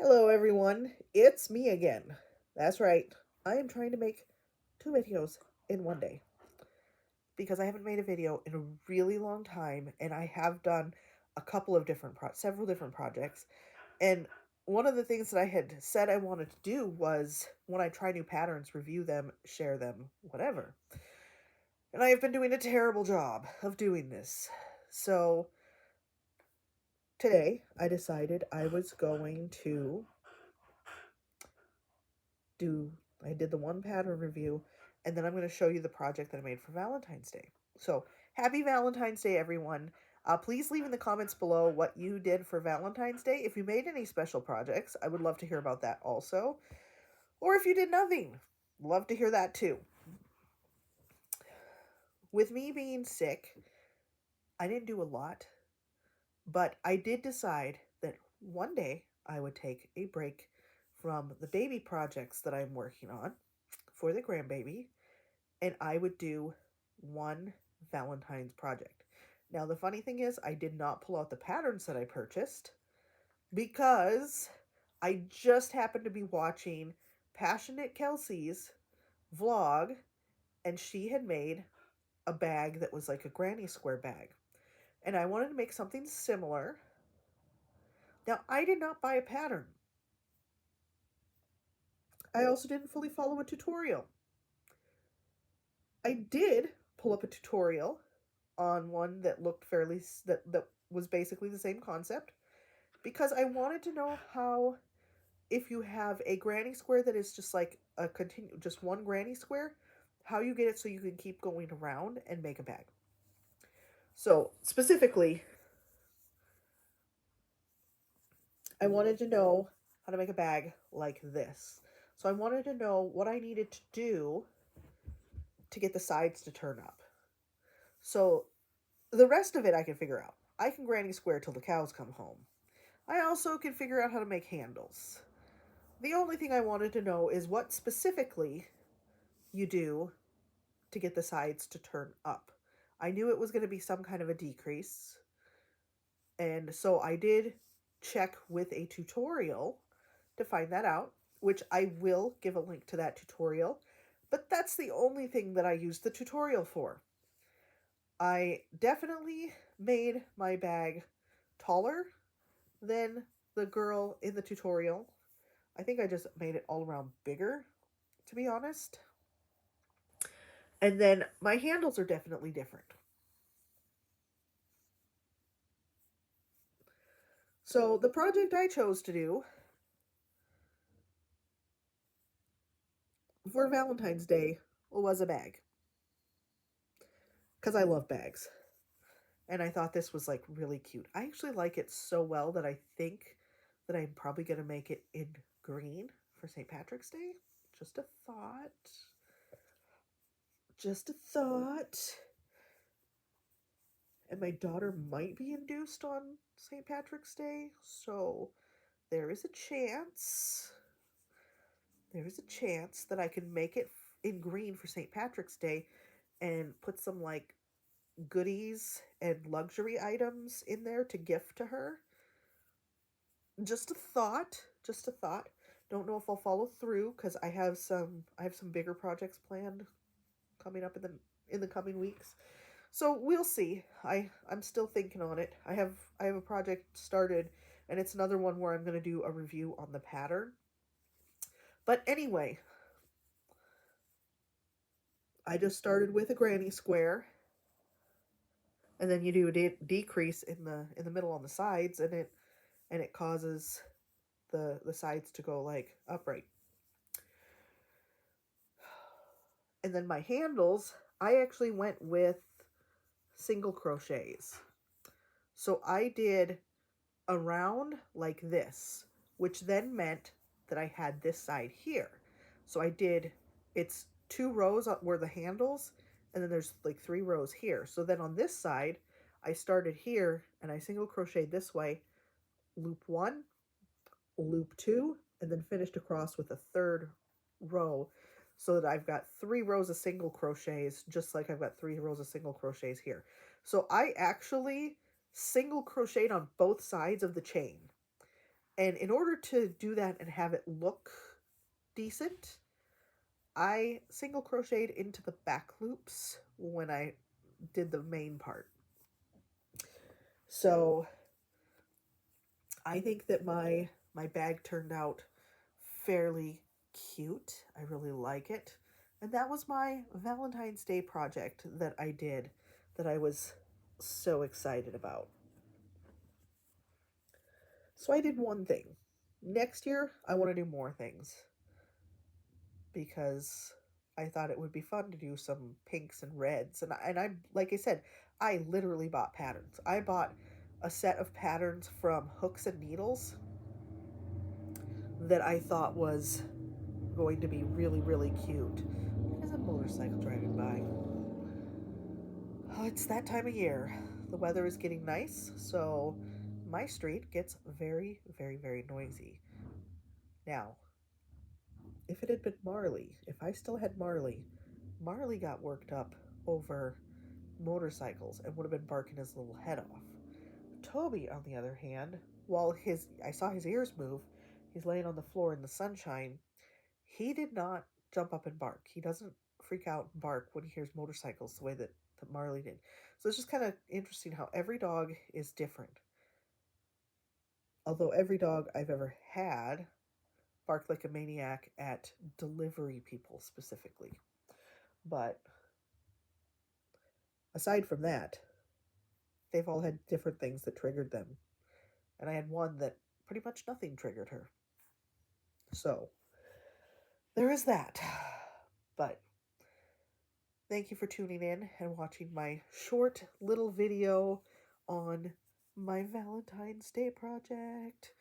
Hello everyone, it's me again. That's right, I am trying to make 2 videos in one day because I haven't made a video in a really long time and I have done several different projects. And one of the things that I had said I wanted to do was when I try new patterns, review them, share them, whatever. And I have been doing a terrible job of doing this. So today I decided I was going to I did the one pattern review, and then I'm going to show you the project that I made for Valentine's Day. So happy Valentine's Day, everyone. Please leave in the comments below what you did for Valentine's Day. If you made any special projects, I would love to hear about that also. Or if you did nothing, love to hear that too. With me being sick, I didn't do a lot, but I did decide that one day I would take a break from the baby projects that I'm working on for the grandbaby, and I would do one Valentine's project. Now, the funny thing is, I did not pull out the patterns that I purchased because I just happened to be watching PassioKnit Kelsie's vlog, and she had made a bag that was like a granny square bag. And I wanted to make something similar. Now, I did not buy a pattern. I also didn't fully follow a tutorial. I did pull up a tutorial on one that looked that was basically the same concept because I wanted to know how, if you have a granny square that is just like just one granny square, how you get it so you can keep going around and make a bag. So specifically, I wanted to know how to make a bag like this. So I wanted to know what I needed to do to get the sides to turn up. So the rest of it I can figure out. I can granny square till the cows come home. I also can figure out how to make handles. The only thing I wanted to know is what specifically you do to get the sides to turn up. I knew it was going to be some kind of a decrease, and so I did check with a tutorial to find that out, which I will give a link to that tutorial, but that's the only thing that I used the tutorial for. I definitely made my bag taller than the girl in the tutorial. I think I just made it all around bigger, to be honest. And then my handles are definitely different. So the project I chose to do for Valentine's Day was a bag. Because I love bags. And I thought this was like really cute. I actually like it so well that I think that I'm probably going to make it in green for St. Patrick's Day. Just a thought. Just a thought. And my daughter might be induced on St. Patrick's Day, so there is a chance. There is a chance that I can make it in green for St. Patrick's Day and put some like goodies and luxury items in there to gift to her. Just a thought. Just a thought. Don't know if I'll follow through because I have some bigger projects planned coming up in the coming weeks. So we'll see. I'm still thinking on it. I have a project started, and it's another one where I'm going to do a review on the pattern. But anyway, I just started with a granny square, and then you do a decrease in the middle on the sides, and it causes the sides to go like upright. And then my handles, I actually went with single crochets. So I did around like this, which then meant that I had this side here. So I did, it's 2 rows where the handles, and then there's like 3 rows here. So then on this side, I started here and I single crocheted this way, loop 1, loop 2, and then finished across with a 3rd row, so that I've got 3 rows of single crochets, just like I've got 3 rows of single crochets here. So I actually single crocheted on both sides of the chain. And in order to do that and have it look decent, I single crocheted into the back loops when I did the main part. So I think that my bag turned out fairly cute. I really like it. And that was my Valentine's Day project that I did that I was so excited about. So I did one thing. Next year, I want to do more things because I thought it would be fun to do some pinks and reds. And I like I said, I literally bought patterns. I bought a set of patterns from Hooks and Needles that I thought was going to be really, really cute. There's a motorcycle driving by. Oh, it's that time of year. The weather is getting nice, so my street gets very, very, very noisy. Now, if it had been Marley, if I still had Marley, Marley got worked up over motorcycles and would have been barking his little head off. Toby, on the other hand, while I saw his ears move, he's laying on the floor in the sunshine, he did not jump up and bark. He doesn't freak out and bark when he hears motorcycles the way that Marley did. So it's just kind of interesting how every dog is different. Although every dog I've ever had barked like a maniac at delivery people specifically. But aside from that, they've all had different things that triggered them. And I had one that pretty much nothing triggered her. So there is that. But thank you for tuning in and watching my short little video on my Valentine's Day project.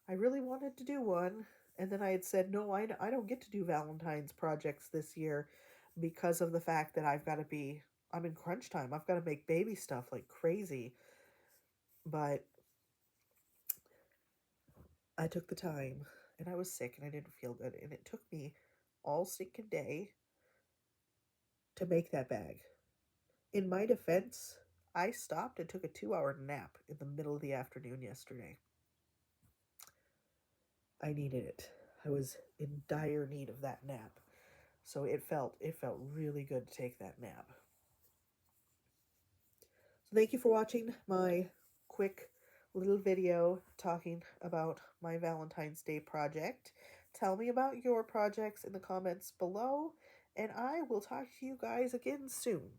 I really wanted to do one, and then I had said, no, I don't get to do Valentine's projects this year because of the fact that I'm in crunch time. I've got to make baby stuff like crazy. But I took the time, and I was sick, and I didn't feel good, and it took me all stinking day to make that bag. In my defense, I stopped and took a 2-hour nap in the middle of the afternoon yesterday. I needed it. I was in dire need of that nap. So it felt really good to take that nap. So thank you for watching my quick little video talking about my Valentine's Day project. Tell me about your projects in the comments below, and I will talk to you guys again soon.